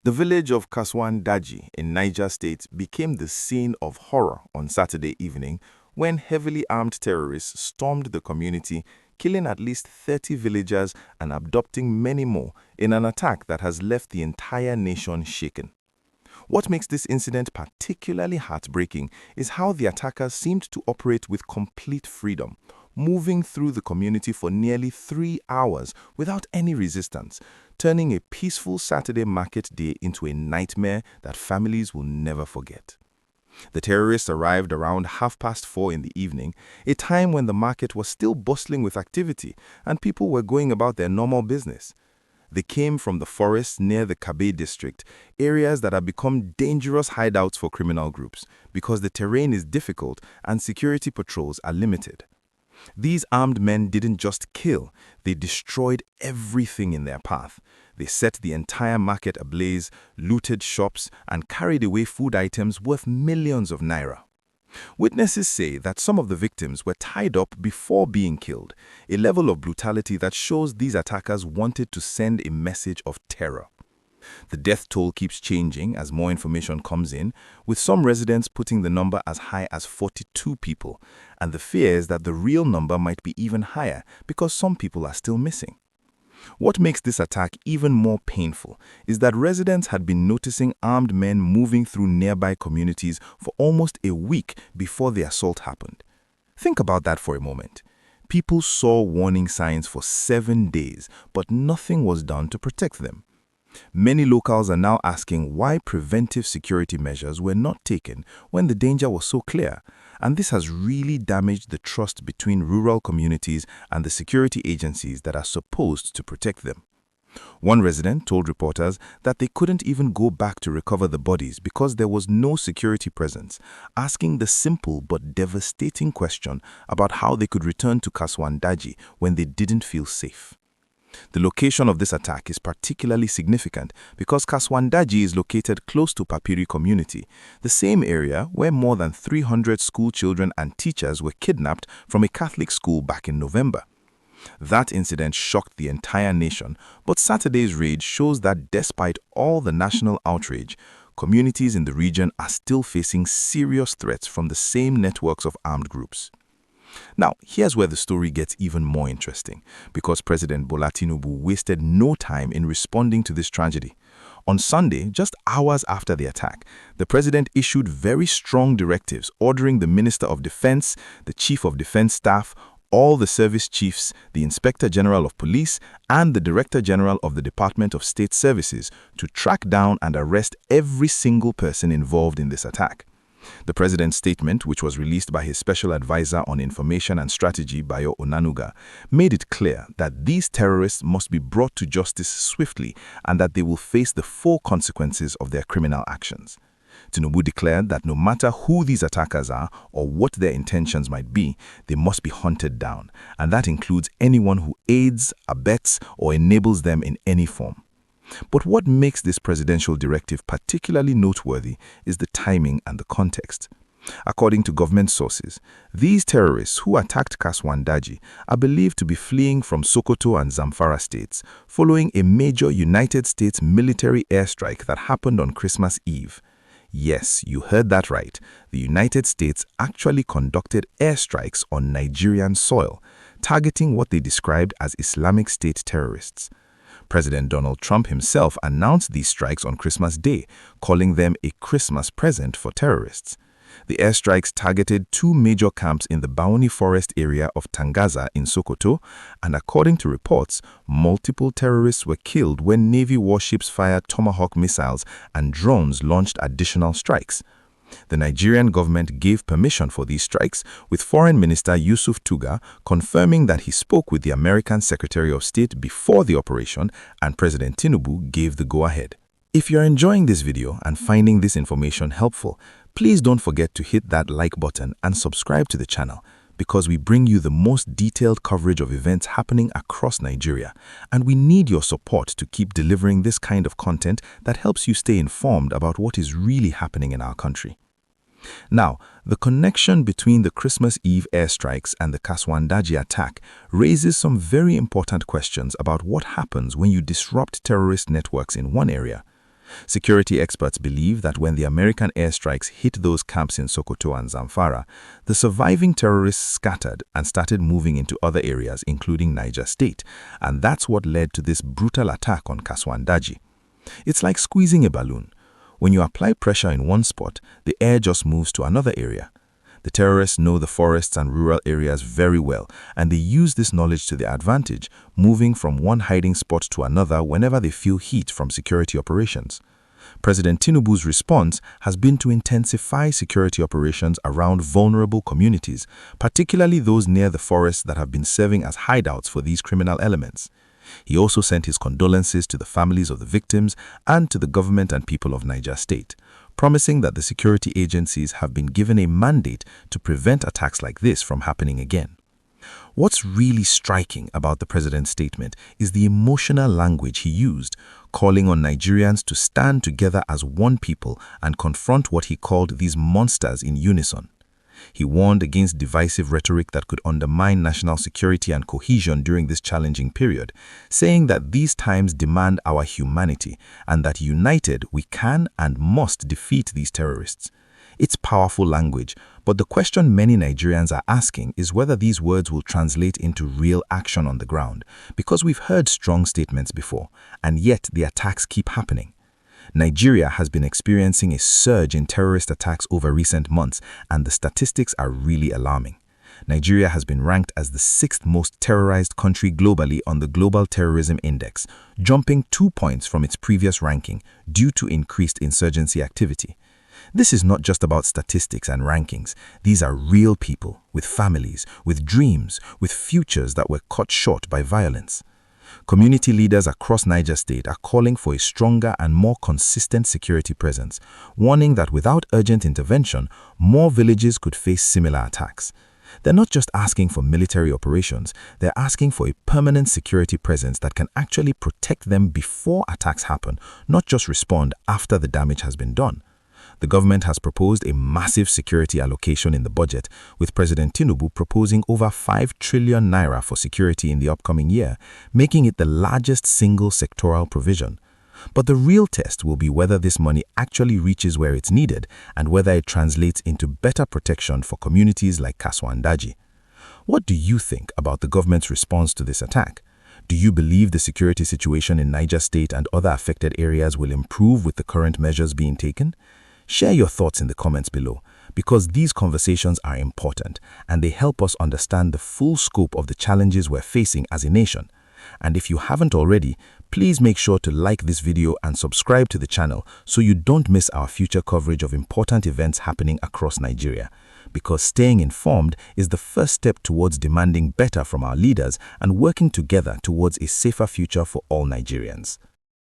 The village of Kasuwan Daji in Niger State became the scene of horror on Saturday evening when heavily armed terrorists stormed the community, killing at least 30 villagers and abducting many more in an attack that has left the entire nation shaken. What makes this incident particularly heartbreaking is how the attackers seemed to operate with complete freedom, moving through the community for nearly 3 hours without any resistance, turning a peaceful Saturday market day into a nightmare that families will never forget. The terrorists arrived around 4:30 in the evening, a time when the market was still bustling with activity and people were going about their normal business. They came from the forests near the Kabe district, areas that have become dangerous hideouts for criminal groups because the terrain is difficult and security patrols are limited. These armed men didn't just kill, they destroyed everything in their path. They set the entire market ablaze, looted shops, and carried away food items worth millions of naira. Witnesses say that some of the victims were tied up before being killed, a level of brutality that shows these attackers wanted to send a message of terror. The death toll keeps changing as more information comes in, with some residents putting the number as high as 42 people, and the fear is that the real number might be even higher because some people are still missing. What makes this attack even more painful is that residents had been noticing armed men moving through nearby communities for almost a week before the assault happened. Think about that for a moment. People saw warning signs for 7 days, but nothing was done to protect them. Many locals are now asking why preventive security measures were not taken when the danger was so clear, and this has really damaged the trust between rural communities and the security agencies that are supposed to protect them. One resident told reporters that they couldn't even go back to recover the bodies because there was no security presence, asking the simple but devastating question about how they could return to Kasuwan Daji when they didn't feel safe. The location of this attack is particularly significant because Kasuwan Daji is located close to Papiri community, the same area where more than 300 school children and teachers were kidnapped from a Catholic school back in November. That incident shocked the entire nation, but Saturday's raid shows that despite all the national outrage, communities in the region are still facing serious threats from the same networks of armed groups. Now, here's where the story gets even more interesting, because President Bola Tinubu wasted no time in responding to this tragedy. On Sunday, just hours after the attack, the president issued very strong directives ordering the Minister of Defense, the Chief of Defense Staff, all the service chiefs, the Inspector General of Police, and the Director General of the Department of State Services to track down and arrest every single person involved in this attack. The president's statement, which was released by his special advisor on information and strategy, Bayo Onanuga, made it clear that these terrorists must be brought to justice swiftly and that they will face the full consequences of their criminal actions. Tinubu declared that no matter who these attackers are or what their intentions might be, they must be hunted down, and that includes anyone who aids, abets, or enables them in any form. But what makes this presidential directive particularly noteworthy is the timing and the context. According to government sources, these terrorists who attacked Kasuwan Daji are believed to be fleeing from Sokoto and Zamfara states following a major United States military airstrike that happened on Christmas Eve. Yes, you heard that right. The United States actually conducted airstrikes on Nigerian soil, targeting what they described as Islamic State terrorists. President Donald Trump himself announced these strikes on Christmas Day, calling them a Christmas present for terrorists. The airstrikes targeted 2 major camps in the Baoni Forest area of Tangaza in Sokoto, and according to reports, multiple terrorists were killed when Navy warships fired Tomahawk missiles and drones launched additional strikes. The Nigerian government gave permission for these strikes, with Foreign Minister Yusuf Tuga confirming that he spoke with the American Secretary of State before the operation and President Tinubu gave the go-ahead. If you're enjoying this video and finding this information helpful, please don't forget to hit that like button and subscribe to the channel, because we bring you the most detailed coverage of events happening across Nigeria, and we need your support to keep delivering this kind of content that helps you stay informed about what is really happening in our country. Now, the connection between the Christmas Eve airstrikes and the Kasuwan Daji attack raises some very important questions about what happens when you disrupt terrorist networks in one area. Security experts believe that when the American airstrikes hit those camps in Sokoto and Zamfara, the surviving terrorists scattered and started moving into other areas, including Niger State, and that's what led to this brutal attack on Kasuwan Daji. It's like squeezing a balloon. When you apply pressure in one spot, the air just moves to another area. The terrorists know the forests and rural areas very well, and they use this knowledge to their advantage, moving from one hiding spot to another whenever they feel heat from security operations. President Tinubu's response has been to intensify security operations around vulnerable communities, particularly those near the forests that have been serving as hideouts for these criminal elements. He also sent his condolences to the families of the victims and to the government and people of Niger State, promising that the security agencies have been given a mandate to prevent attacks like this from happening again. What's really striking about the president's statement is the emotional language he used, calling on Nigerians to stand together as one people and confront what he called these monsters in unison. He warned against divisive rhetoric that could undermine national security and cohesion during this challenging period, saying that these times demand our humanity and that united we can and must defeat these terrorists. It's powerful language, but the question many Nigerians are asking is whether these words will translate into real action on the ground, because we've heard strong statements before, and yet the attacks keep happening. Nigeria has been experiencing a surge in terrorist attacks over recent months, and the statistics are really alarming. Nigeria has been ranked as the 6th most terrorized country globally on the Global Terrorism Index, jumping 2 points from its previous ranking due to increased insurgency activity. This is not just about statistics and rankings. These are real people, with families, with dreams, with futures that were cut short by violence. Community leaders across Niger State are calling for a stronger and more consistent security presence, warning that without urgent intervention, more villages could face similar attacks. They're not just asking for military operations, they're asking for a permanent security presence that can actually protect them before attacks happen, not just respond after the damage has been done. The government has proposed a massive security allocation in the budget, with President Tinubu proposing over 5 trillion naira for security in the upcoming year, making it the largest single sectoral provision. But the real test will be whether this money actually reaches where it's needed and whether it translates into better protection for communities like Kasuwan Daji. What do you think about the government's response to this attack? Do you believe the security situation in Niger State and other affected areas will improve with the current measures being taken? Share your thoughts in the comments below, because these conversations are important and they help us understand the full scope of the challenges we're facing as a nation. And if you haven't already, please make sure to like this video and subscribe to the channel so you don't miss our future coverage of important events happening across Nigeria. Because staying informed is the first step towards demanding better from our leaders and working together towards a safer future for all Nigerians.